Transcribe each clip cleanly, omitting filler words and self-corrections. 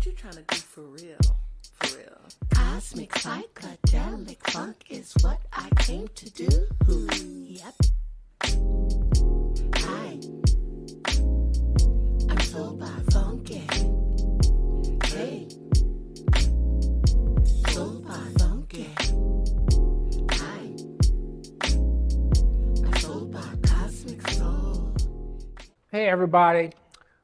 you trying to do for real? For real. Cosmic, psychedelic funk is what I came to do. Yep. Hi. I'm soul by funky. Hey. Soul by funky. Hi. I'm soul by cosmic soul. Hey everybody,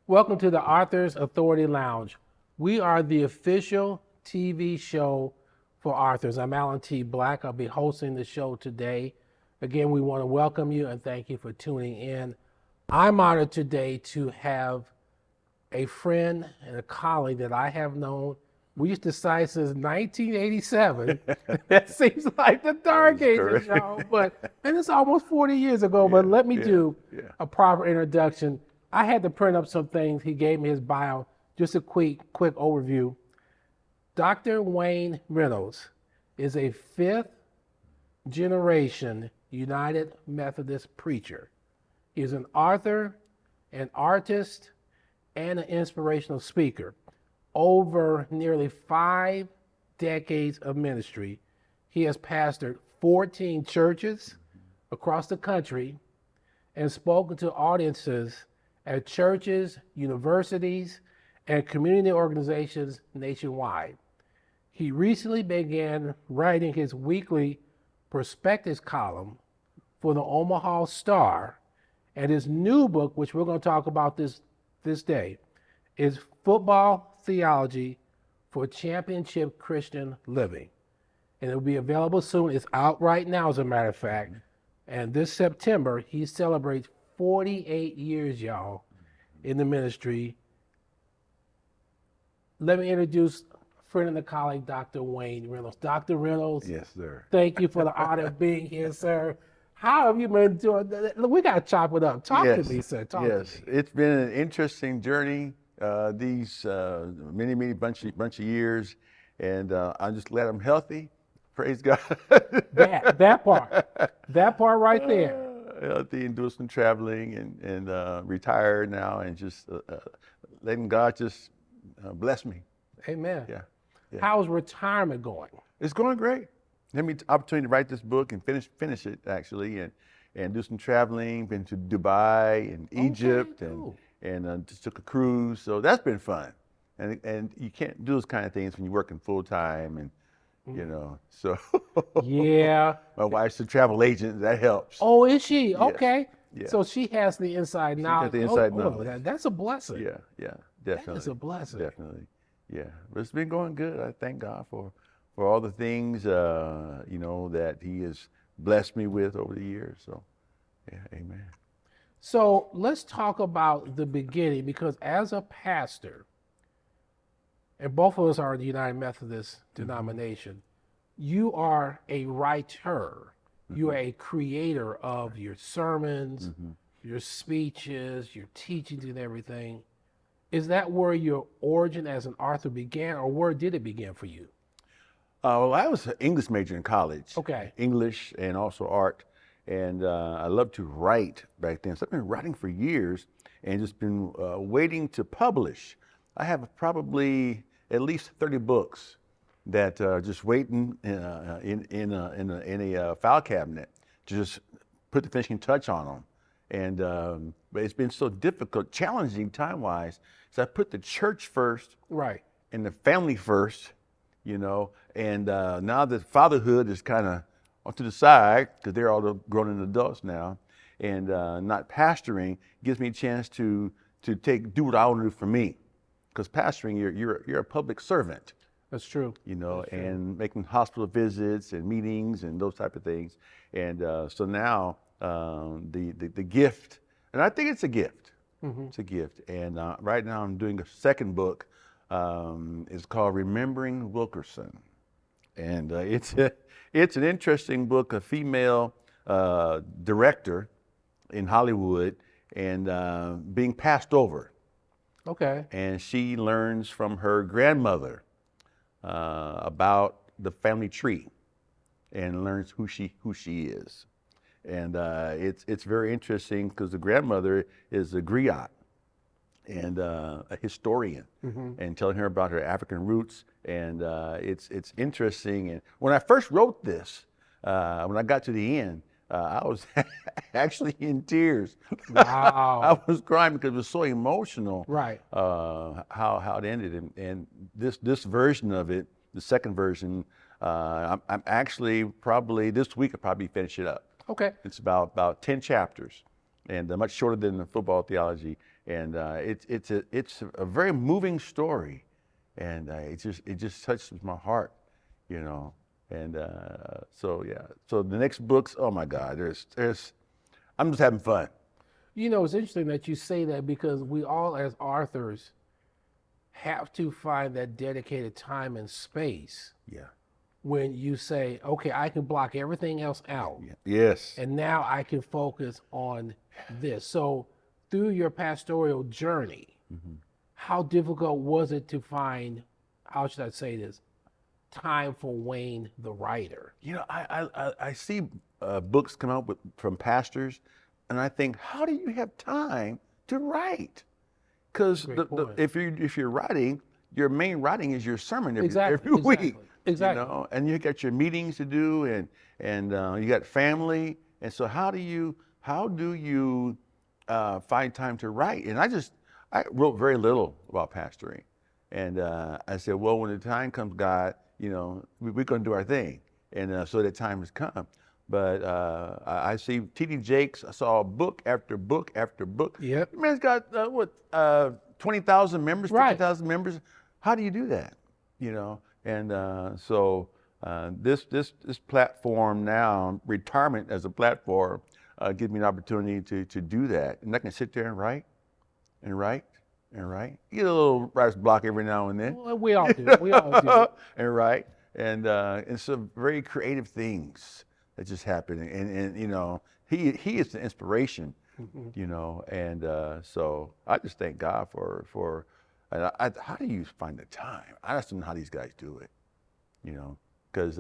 welcome to the Authors Authority Lounge. We are the official TV show for authors. I'm Alan T. Black. I'll be hosting the show today. Again, we want to welcome you and thank you for tuning in. I'm honored today to have a friend and a colleague that I have known. We used to cite since 1987. That seems like the dark ages, y'all. And it's almost 40 years ago, but let me do a proper introduction. I had to print up some things. He gave me his bio. Just a quick overview. Dr. Wayne Reynolds is a fifth generation United Methodist preacher. He is an author, an artist, and an inspirational speaker. Over nearly 5 decades of ministry, he has pastored 14 churches across the country and spoken to audiences at churches, universities, and community organizations nationwide. He recently began writing his weekly Perspectives column for the Omaha Star, and his new book, which we're going to talk about this day, is Football Theology for Championship Christian Living. And it will be available soon. It's out right now, as a matter of fact. And this September, he celebrates 48 years, y'all, in the ministry. Let me introduce a friend and a colleague, Dr. Wayne Reynolds. Dr. Reynolds. Yes, sir. Thank you for the honor of being here, sir. How have you been doing? We got to chop it up. Talk to me, sir. Talk to me. It's been an interesting journey, these many bunch of years, and I'm just glad I'm healthy. Praise God. that part right there. Healthy and doing some traveling and retired now and just letting God just bless me. Amen. Yeah. How's retirement going? It's going great. Had me opportunity to write this book and finish it actually, and do some traveling. Been to Dubai and Egypt, cool. and just took a cruise. So that's been fun. And you can't do those kind of things when you're working full time, and you know. So yeah. My wife's a travel agent. That helps. Oh, is she? Yes. Okay. Yeah. So she has the inside knowledge. Got the inside knowledge. That's a blessing. Yeah, definitely. That is a blessing. Definitely. Yeah, but it's been going good. I thank God for all the things that He has blessed me with over the years. So, yeah, amen. So let's talk about the beginning, because as a pastor, and both of us are in the United Methodist denomination, you are a writer. You are a creator of your sermons, your speeches, your teachings and everything. Is that where your origin as an author began, or where did it begin for you? Well, I was an English major in college. Okay. English and also art. And I loved to write back then. So I've been writing for years and just been waiting to publish. I have probably at least 30 books that are just waiting in a file cabinet to just put the finishing touch on them. And but it's been so difficult, challenging time-wise. So I put the church first, Right. and the family first, and now that fatherhood is kind of off to the side because they're all grown adults now, and not pastoring gives me a chance to do what I want to do for me, because pastoring you're a public servant. That's true. And making hospital visits and meetings and those type of things, and so now the gift, and I think it's a gift. It's a gift, and right now I'm doing a second book. It's called Remembering Wilkerson, and it's an interesting book. A female director in Hollywood, and being passed over. Okay. And she learns from her grandmother about the family tree, and learns who she is. And it's very interesting because the grandmother is a griot, and a historian, and telling her about her African roots. And it's interesting. And when I first wrote this, when I got to the end, I was actually in tears. Wow. I was crying because it was so emotional. Right. How it ended, and this version of it, the second version, I'm actually probably this week I'll probably finish it up. Okay. It's about 10 chapters, and much shorter than the football theology. And it's a very moving story, and it just touches my heart, you know. And so yeah, so the next books, oh my God, I'm just having fun. You know, it's interesting that you say that because we all, as authors, have to find that dedicated time and space Yeah. when you say, okay, I can block everything else out, Yes. and now I can focus on this. So through your pastoral journey, how difficult was it to find, how should I say this, time for Wayne the writer? You know, I see books come out from pastors, and I think, how do you have time to write? Because if you're writing, your main writing is your sermon every week. Exactly. You know, and you got your meetings to do, and you got family, and so how do you find time to write? And I wrote very little about pastoring, and I said, well, when the time comes, God, you know, we're going to do our thing, and so that time has come. But I see T.D. Jakes. I saw book after book after book. Yep. Man's got 20,000 members, 50,000 members. How do you do that? You know, and so this platform now, retirement as a platform, gives me an opportunity to do that, and I can sit there and write, and write, and write. You get a little writer's block every now and then. Well, we all do. We all do. And write, and some very creative things that just happen, and you know, he is the inspiration, you know, and so I just thank God for how do you find the time? I just don't know how these guys do it, you know, because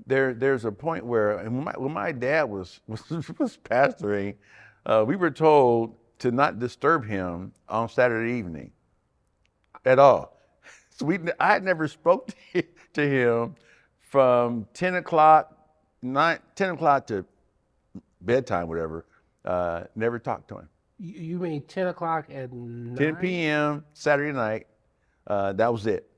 there's a point where when my dad was pastoring, we were told to not disturb him on Saturday evening at all. So I had never spoke to him from 10 o'clock to bedtime, whatever. Never talked to him. You mean 10 o'clock at night? 10 p.m. Saturday night. That was it.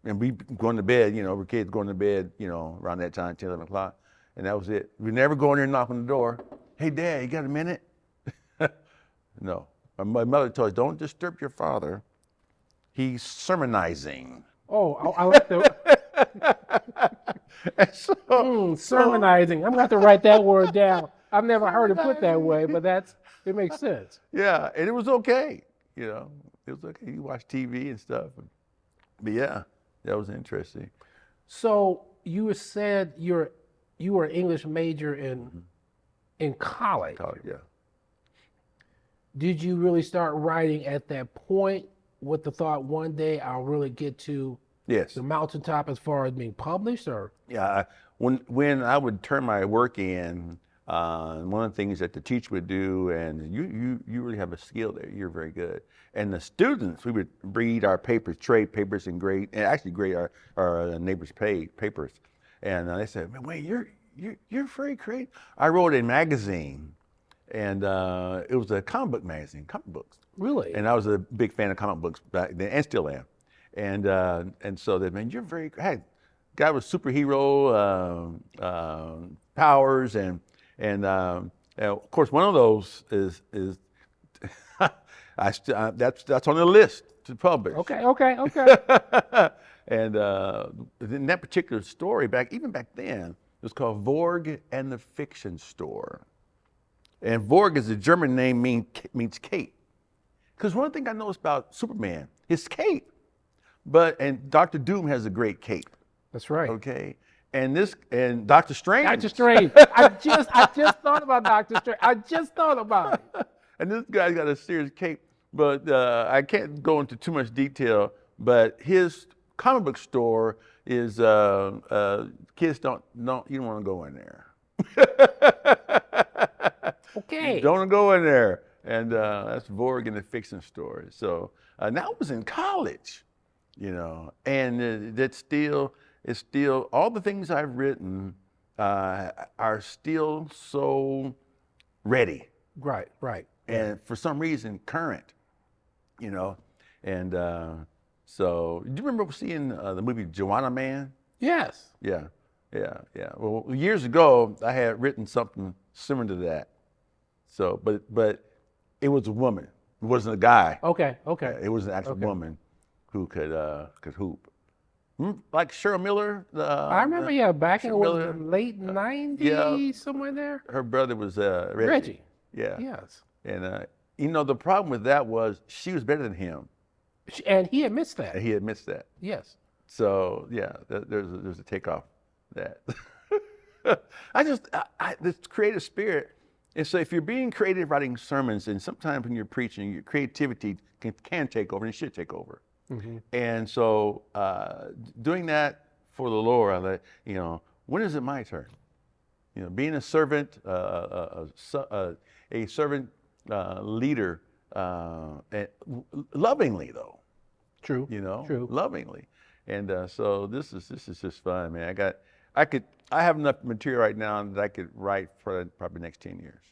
And we going to bed, you know, we're kids going to bed, you know, around that time, 10, 11 o'clock. And that was it. We never go in there and knock on the door. Hey, Dad, you got a minute? No. My mother told us, don't disturb your father. He's sermonizing. Oh, I like sermonizing. I'm going to have to write that word down. I've never heard it put that way, but it makes sense. Yeah, and it was okay. You know, it was okay. You watch TV and stuff. But yeah, that was interesting. So you said you were an English major in college. Yeah. Did you really start writing at that point with the thought one day I'll really get to the mountaintop as far as being published, or? Yeah, when I would turn my work in, one of the things that the teacher would do, and you really have a skill there. You're very good. And the students, we would read our papers, trade papers, and grade our neighbors' papers. And they said, "Man, wait, you're very creative." I wrote a magazine, and it was a comic book magazine, comic books. Really? And I was a big fan of comic books back then, and still am. And so they, man, you're very, hey, guy with superhero powers, and of course one of those is that's on the list to publish. Okay. And in that particular story, even back then, it was called Vorg and the Fiction Store. And Vorg is a German name, means cape. Because one thing I noticed about Superman, his cape. And Dr. Doom has a great cape. That's right. Okay. And Dr. Strange. Dr. Strange. I just thought about Dr. Strange. I just thought about it. And this guy's got a serious cape, but I can't go into too much detail. But his comic book store is kids don't you don't want to go in there. Okay. Don't go in there. And that's Vorg and the Fiction Story. So now I was in college, and it's still all the things I've written are still so ready. Right, right. And for some reason current, and so do you remember seeing the movie Joanna Man? Yes. Yeah. Well, years ago I had written something similar to that. So, but it was a woman. It wasn't a guy. Okay. It was an actual woman who could hoop. Like Cheryl Miller. I remember, back in Miller, the late 90s, somewhere there. Her brother was Reggie. Yeah. Yes. And the problem with that was she was better than him. And he admits that. And he admits that. Yes. So yeah, there's a takeoff that. This creative spirit. And so if you're being creative writing sermons, and sometimes when you're preaching, your creativity can take over and it should take over. Mm-hmm. And so doing that for the Lord, when is it my turn? Being a servant, a servant leader, and lovingly though. True. True. Lovingly. And so this is just fun, man. I have enough material right now that I could write for probably the next 10 years.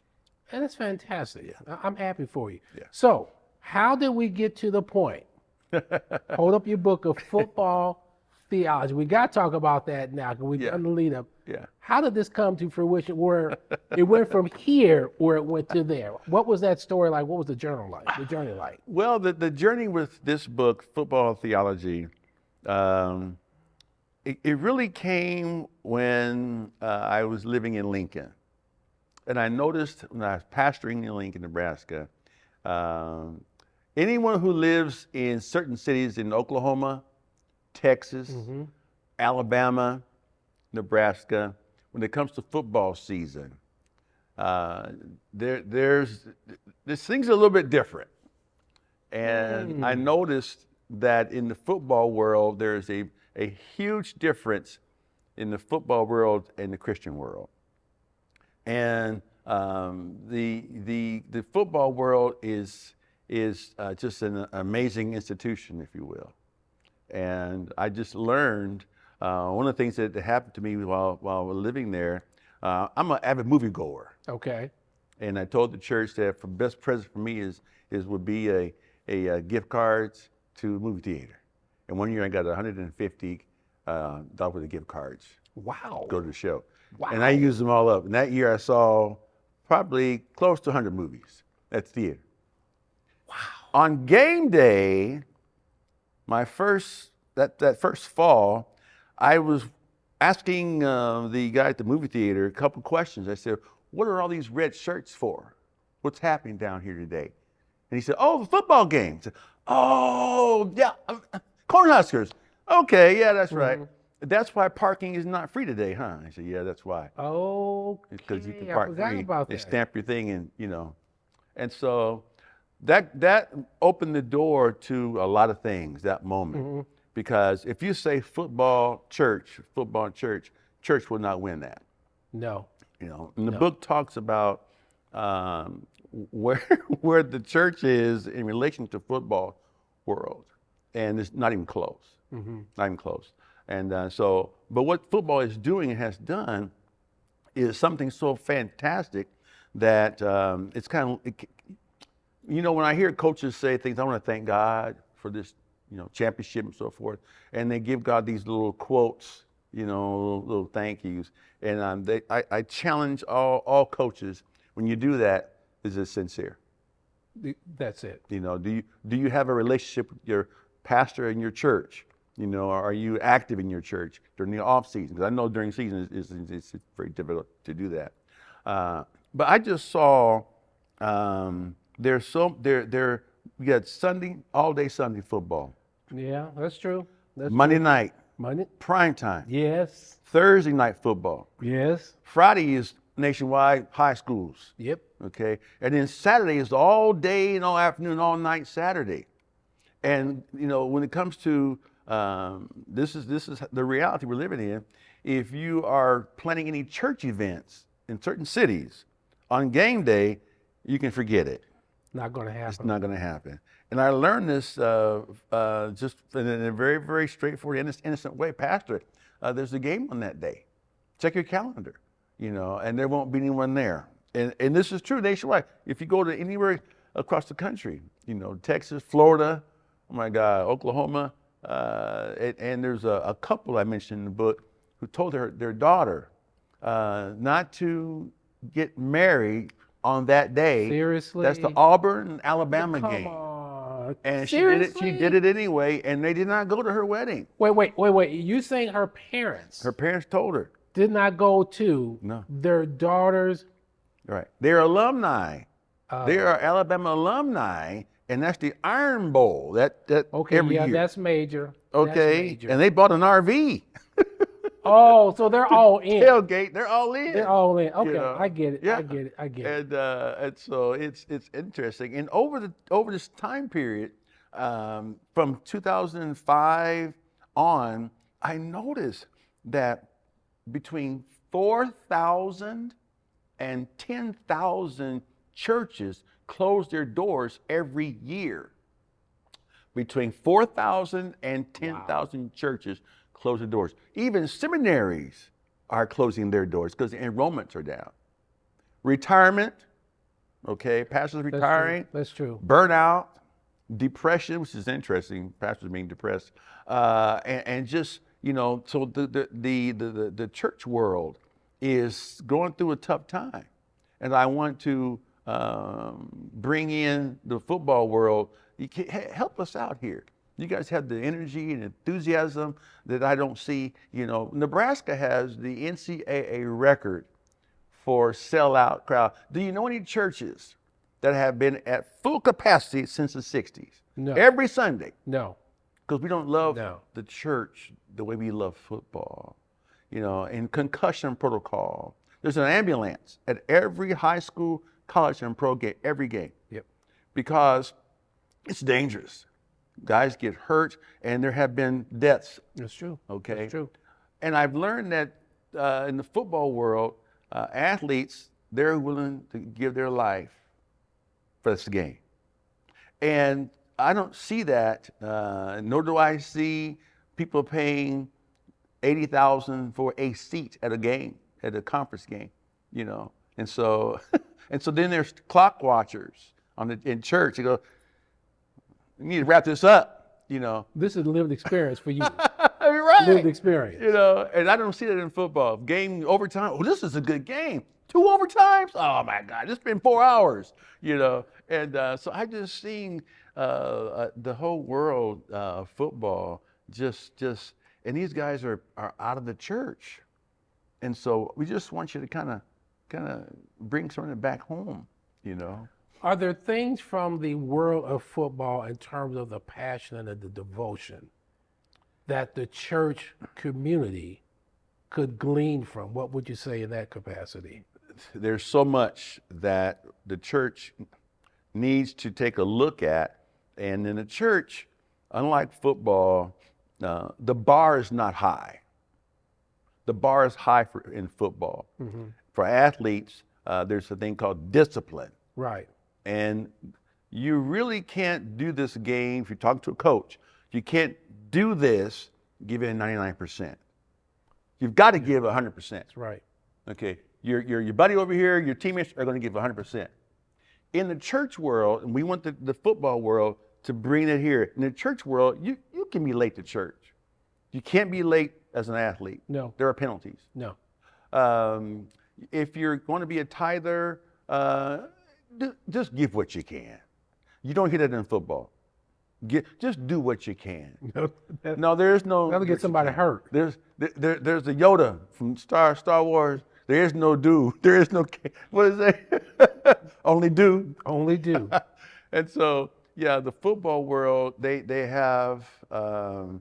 And that's fantastic. Yeah. I'm happy for you. Yeah. So how did we get to the point? Hold up your book of football theology. We got to talk about that now because we've done the lead up. Yeah. How did this come to fruition where it went from here where it went to there? What was that story like? What was the journey like? Well, the journey with this book, Football Theology, it really came when I was living in Lincoln. And I noticed when I was pastoring in Lincoln, Nebraska, anyone who lives in certain cities in Oklahoma, Texas, Alabama, Nebraska, when it comes to football season, there's things are a little bit different. And I noticed that in the football world, there's a huge difference in the football world and the Christian world. And the football world is just an amazing institution, if you will. And I just learned one of the things that happened to me while living there. I'm an avid moviegoer. Okay. And I told the church that the best present for me would be a gift cards to a movie theater. And one year I got $150 worth of gift cards. Wow. Go to the show. Wow. And I used them all up. And that year I saw probably close to 100 movies at the theater. Wow. On game day, that first fall, I was asking the guy at the movie theater a couple questions. I said, "What are all these red shirts for? What's happening down here today?" And he said, "Oh, the football game." I said, "Oh, yeah, Cornhuskers. Okay, yeah, that's right. That's why parking is not free today, huh?" I said, "Yeah, that's why." Oh, Because you can I park forgot free. about They that. stamp your thing and so that opened the door to a lot of things that moment. Because if you say football church, church will not win that. No. And the book talks about where the church is in relation to football world, and it's not even close. Not even close. And but what football is doing and has done is something so fantastic that it's kind of, when I hear coaches say things, I want to thank God for this, championship and so forth, and they give God these little quotes, little thank yous, and I challenge all coaches, when you do that, is it sincere? That's it. Do you have a relationship with your pastor and your church? Are you active in your church during the off season? Because I know during season it's very difficult to do that. But I just saw we got Sunday, all day Sunday football. Yeah, that's true. Monday night, Monday. prime time. Yes. Thursday night football. Yes. Friday is nationwide high schools. Yep. Okay. And then Saturday is all day and all afternoon, all night Saturday. And when it comes to this is the reality we're living in. If you are planning any church events in certain cities on game day, you can forget it. Not going to It's happen. not going to happen. And I learned this just in a very, very straightforward, innocent way. Pastor, there's a game on that day. Check your calendar, and there won't be anyone there. And this is true nationwide. If you go to anywhere across the country, Texas, Florida, oh my God, Oklahoma, and there's a couple I mentioned in the book who told their daughter not to get married on that day. Seriously? That's the Auburn, Alabama Come game. on. And Seriously? she did it anyway, and they did not go to her wedding. Wait. You saying her parents Her parents told her. did not go to No. their daughter's? Right. They're alumni. They are Alabama alumni, and that's the Iron Bowl. That Okay, every yeah, year. that's major. Okay. That's major. And they bought an RV. Oh, so they're all in. Tailgate. They're all in. They're all in. Okay, know? I get it. Yeah. I get it. And so it's interesting. And over this time period, from 2005 on, I noticed that between 4,000 and 10,000 churches close their doors every year. Between 4,000 and 10,000 churches close their doors. Even seminaries are closing their doors because the enrollments are down. Retirement, okay, pastors retiring. That's true. Burnout, depression, which is interesting, pastors being depressed, and just, so the church world is going through a tough time. And I want to bring in the football world. You can help us out here. You guys have the energy and enthusiasm that I don't see. Nebraska has the NCAA record for sellout crowd. Do you know any churches that have been at full capacity since the 60s? No. Every Sunday. No. Because we don't love No. the church the way we love football. And concussion protocol. There's an ambulance at every high school, college, and pro game, every game. Yep. Because it's dangerous. Guys get hurt, and there have been deaths. That's true. Okay. That's true. And I've learned that in the football world, athletes, they're willing to give their life for this game. And I don't see that, nor do I see people paying $80,000 for a seat at a game, at a conference game, And so, then there's clock watchers in church. You go, you need to wrap this up, This is lived experience for you. Right. Lived experience. And I don't see that in football. Game overtime. Oh, this is a good game. 2 overtimes. Oh my God, it's been 4 hours. And so I just seen the whole world of football just, and these guys are out of the church, and so we just want you to kind of bring something back home. Are there things from the world of football in terms of the passion and the devotion that the church community could glean from? What would you say in that capacity? There's so much that the church needs to take a look at. And in the church, unlike football, the bar is not high. The bar is high in football. Mm-hmm. For athletes, there's a thing called discipline. Right. And you really can't do this game, if you're talking to a coach, you can't do this, give it 99%. You've got to give 100%. That's right. Okay, your buddy over here, your teammates are going to give 100%. In the church world, and we want the football world to bring it here. In the church world, you can be late to church. You can't be late as an athlete. No. There are penalties. No. If you're going to be a tither, just give what you can. You don't hear that in football. Just do what you can. No, there's no. That'll get somebody hurt. There's the Yoda from Star Wars. There is no do. There is no. What is that? Only do. Only do. And so, yeah, the football world, they have the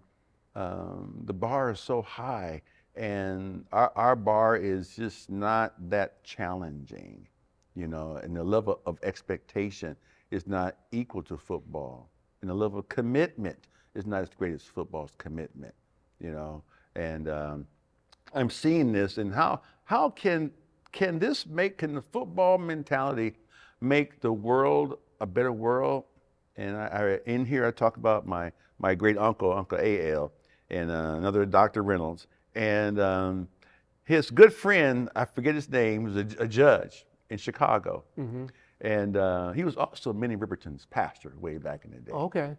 bar is so high, and our bar is just not that challenging, and the level of expectation is not equal to football. And the level of commitment is not as great as football's commitment, And I'm seeing this, and how can the football mentality make the world a better world. And in here I talk about my great uncle, Uncle A.L., and another Dr. Reynolds. And his good friend, I forget his name, was a judge in Chicago. And he was also Minnie Riperton's pastor way back in the day. Okay.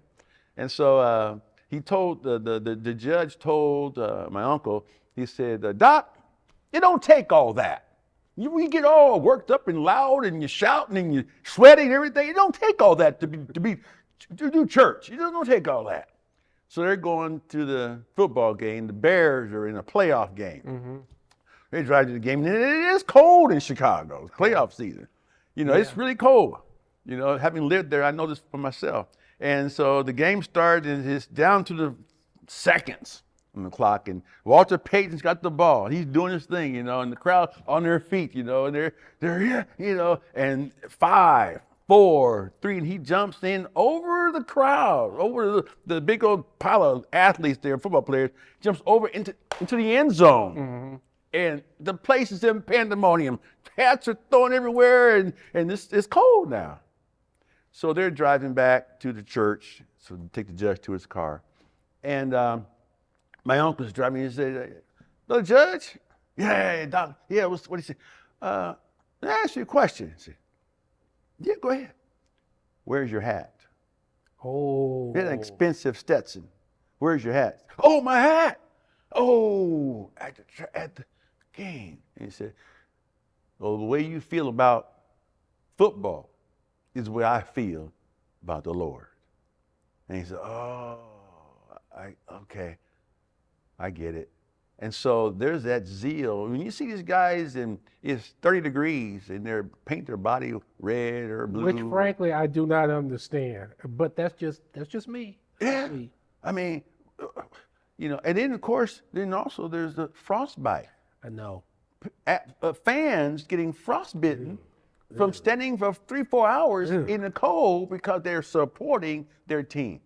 And so he told, the judge told my uncle, he said, Doc, it don't take all that. We get all worked up and loud and you're shouting and you're sweating and everything. It don't take all that to do church. It don't take all that. So they're going to the football game. The Bears are in a playoff game. They drive to the game, and it is cold in Chicago. It's playoff season. You know, it's really cold. You know, having lived there, I know this for myself. And so the game started, and it's down to the seconds on the clock, and Walter Payton's got the ball. He's doing his thing, you know, and the crowd on their feet, you know, and they're here, you know, and 5, 4, 3, and he jumps in over the crowd, over the big old pile of athletes there, football players, jumps over into the end zone. And the place is in pandemonium. Hats are thrown everywhere, and it's cold now. So they're driving back to the church, so they take the judge to his car. And my uncle's driving, he said, "No, Judge?" "Yeah, Doc, yeah, what do you say?" "Let me ask you a question." I said, "Yeah, go ahead." "Where's your hat?" Oh. "It's an expensive Stetson. Where's your hat?" "Oh, my hat. Oh, at the game." And he said, "Well, the way you feel about football is the way I feel about the Lord." And he said, "Oh, okay, I get it." And so there's that zeal. When you see these guys and it's 30 degrees and they paint their body red or blue. Which frankly I do not understand, but that's just me. Yeah, That's me. I mean, you know, and then of course, then also there's the frostbite. I know. Fans getting frostbitten from standing for 3-4 hours in the cold because they're supporting their team,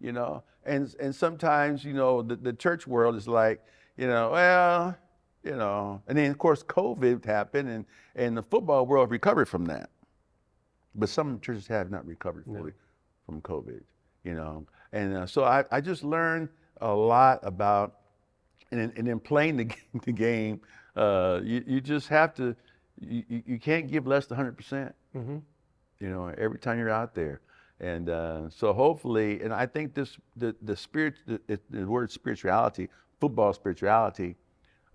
you know. And sometimes, you know, the church world is like, you know, well, you know, and then of course COVID happened and the football world recovered from that. But some churches have not recovered fully from COVID, you know. And so I just learned a lot about, and in playing the game, you just have to, you can't give less than 100%, you know, every time you're out there. And so hopefully, and I think the word spirituality, football spirituality,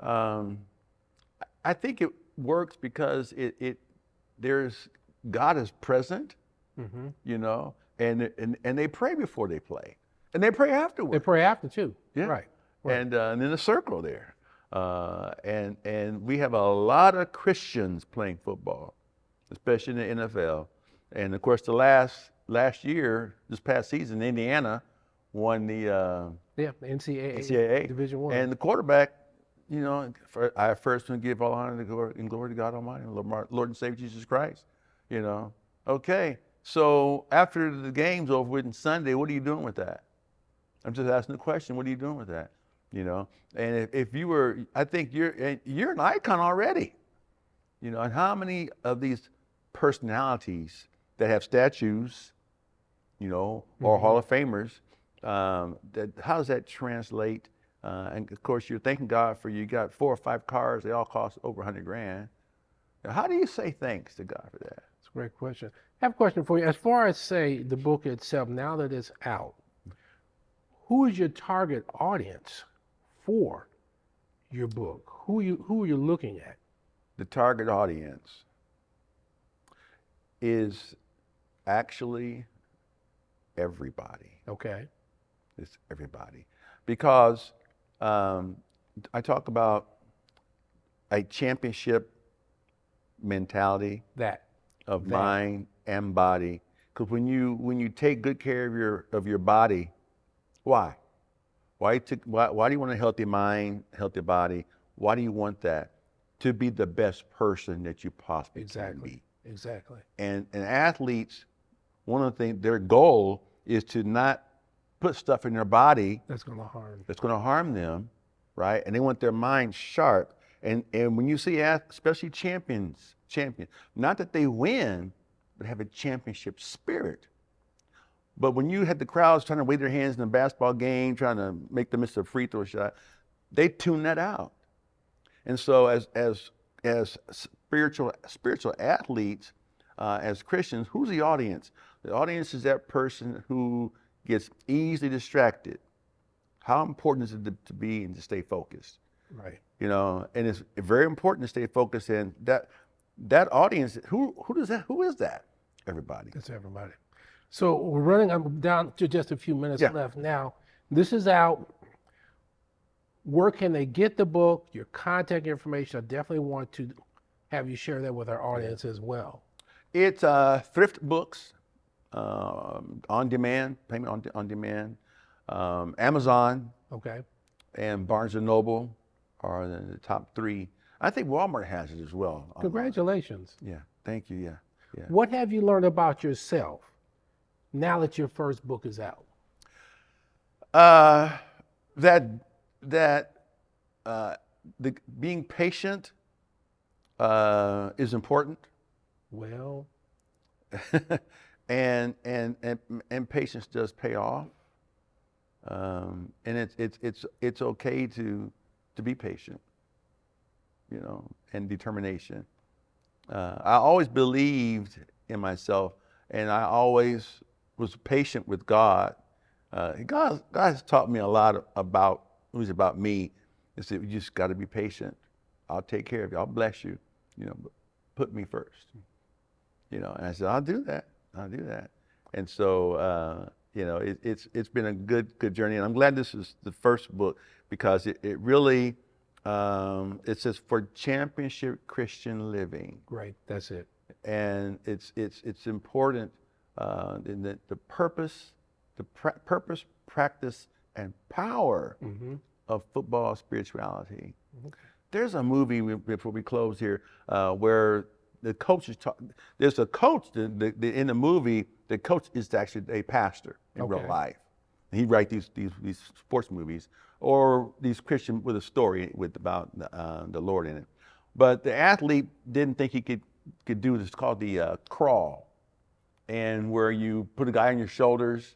I think it works because God is present, you know, and they pray before they play, and they pray afterwards. They pray after too. Yeah. Right. And in a circle there. And we have a lot of Christians playing football, especially in the NFL. And of course, the last year, this past season, Indiana won the NCAA Division I. And the quarterback, you know, I first want to give all honor and glory to God Almighty, Lord and Savior Jesus Christ. You know, okay. So after the game's over with on Sunday, what are you doing with that? I'm just asking the question. What are you doing with that? You know, and if you were, I think you're an icon already. You know, and how many of these personalities that have statues, you know, or Hall of Famers, how does that translate? And of course, you're thanking God for you got 4 or 5 cars. They all cost over $100,000. Now, how do you say thanks to God for that? That's a great question. I have a question for you. As far as, say, the book itself, now that it's out, who is your target audience for your book? Who are you looking at? The target audience is actually everybody. Okay. It's everybody. Because I talk about a championship mentality of mind and body. Because when you take good care of your body, why? Why do you want a healthy mind, healthy body? Why do you want that? To be the best person that you possibly can be. Exactly. And athletes, one of the things, their goal is to not put stuff in their body that's going to harm them, right? And they want their mind sharp. And when you see especially champions, not that they win, but have a championship spirit. But when you had the crowds trying to wave their hands in a basketball game, trying to make them miss a free throw shot, they tune that out. And so as spiritual athletes, as Christians, who's the audience? The audience is that person who gets easily distracted. How important is it to be and to stay focused? Right. You know, and it's very important to stay focused. And that audience, who is that? Everybody. That's everybody. So we're running. I'm down to just a few minutes Yeah. left now. This is out. Where can they get the book? Your contact information. I definitely want to have you share that with our audience as well. It's thrift books, on demand, payment on demand. Amazon Okay. and Barnes and Noble are the top three. I think Walmart has it as well. Congratulations. Yeah, thank you. Yeah. What have you learned about yourself now that your first book is out? Being patient is important, Well, and patience does pay off. And it's okay to be patient, you know, and determination. I always believed in myself, and I always was patient with God. God has taught me a lot about me. He said, you just got to be patient. I'll take care of you. I'll bless you. You know, but put me first. You know, and I said, I'll do that. And so, you know, it's been a good journey, and I'm glad this is the first book because it really it says for championship Christian living. great. That's it. And it's important in the purpose, practice, and power of football spirituality. Okay. There's a movie before we close here where the coach is talking. There's a coach in the movie. The coach is actually a pastor in real life. He writes these sports movies or these Christian with a story about the Lord in it. But the athlete didn't think he could do this. It's called the crawl, and where you put a guy on your shoulders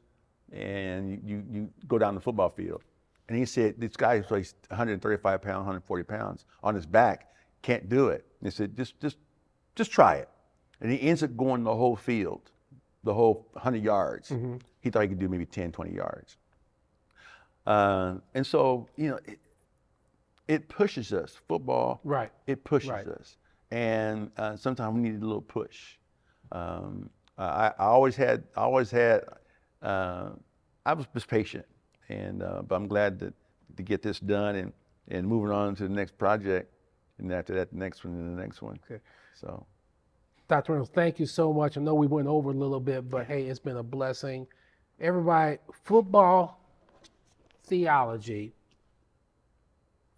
and you go down the football field. And he said, this guy who's like 135 pounds, 140 pounds on his back can't do it. And he said, just try it. And he ends up going the whole field, the whole 100 yards. He thought he could do maybe 10, 20 yards. And so, you know, it pushes us. Football, Right. it pushes Right. us. And sometimes we need a little push. I was just patient, and but I'm glad to get this done and moving on to the next project, and after that, the next one and the next one. Okay. So, Dr. Reynolds, thank you so much. I know we went over a little bit, but hey, it's been a blessing. Everybody, football theology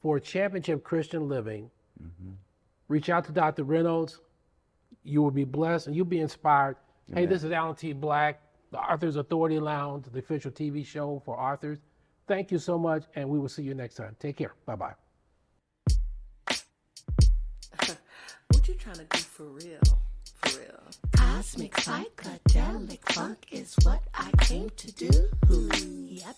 for championship Christian living. Reach out to Dr. Reynolds. You will be blessed and you'll be inspired. Hey, Amen. this is Alan T. Black, the Authors Authority Lounge, the official TV show for authors. Thank you so much, and we will see you next time. Take care. Bye-bye. What you trying to do for real? For real. Cosmic psychedelic funk is what I came to do. Yep.